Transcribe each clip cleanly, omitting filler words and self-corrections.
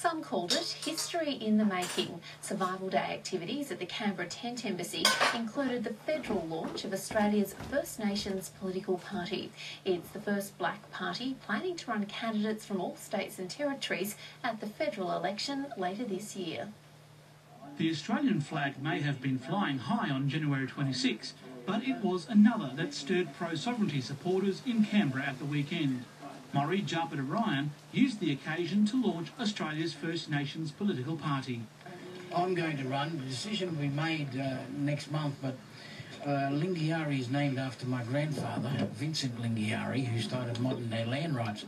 Some called it history in the making. Survival Day activities at the Canberra Tent Embassy included the federal launch of Australia's First Nations political party. It's the first black party planning to run candidates from all states and territories at the federal election later this year. The Australian flag may have been flying high on January 26, but it was another that stirred pro-sovereignty supporters in Canberra at the weekend. Murray Ryan used the occasion to launch Australia's First Nations political party. I'm going to run. The decision will be made next month, but Lingiari is named after my grandfather, Vincent Lingiari, who started modern-day land rights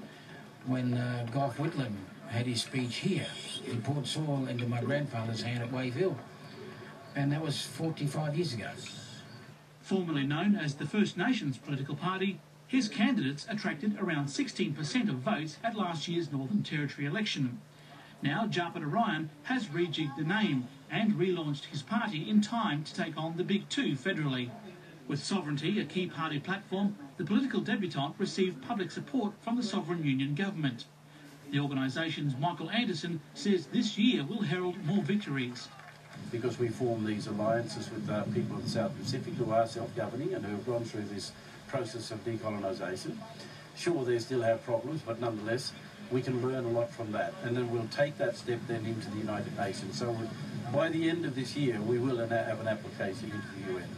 when Gough Whitlam had his speech here. He poured soil into my grandfather's hand at Wave Hill, and that was 45 years ago. Formerly known as the First Nations political party, his candidates attracted around 16% of votes at last year's Northern Territory election. Now Ryan has rejigged the name and relaunched his party in time to take on the big two federally. With Sovereignty a key party platform, the political debutante received public support from the Sovereign Union government. The organisation's Michael Anderson says this year will herald more victories. Because we form these alliances with people in the South Pacific who are self-governing and who have gone through this process of decolonisation. Sure, they still have problems, but nonetheless, we can learn a lot from that. And then we'll take that step then into the United Nations. So by the end of this year, we will have an application into the UN.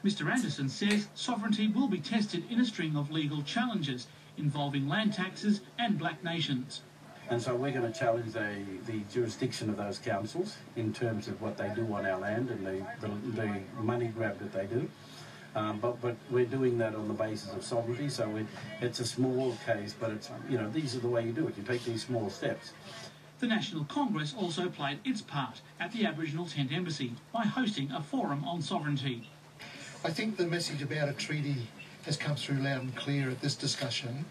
Mr Anderson says sovereignty will be tested in a string of legal challenges involving land taxes and black nations. And so we're going to challenge the jurisdiction of those councils in terms of what they do on our land and the money grab that they do. But we're doing that on the basis of sovereignty, so it's a small case, but it's, these are the way you do it. You take these small steps. The National Congress also played its part at the Aboriginal Tent Embassy by hosting a forum on sovereignty. I think the message about a treaty has come through loud and clear at this discussion.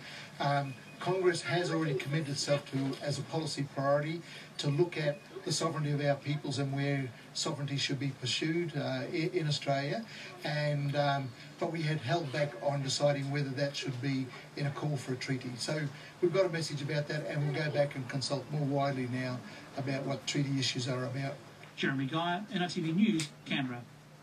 Congress has already committed itself to, as a policy priority, to look at the sovereignty of our peoples and where sovereignty should be pursued in Australia. But we had held back on deciding whether that should be in a call for a treaty. So we've got a message about that, and we'll go back and consult more widely now about what treaty issues are about. Jeremy Geyer, NRTV News, Canberra.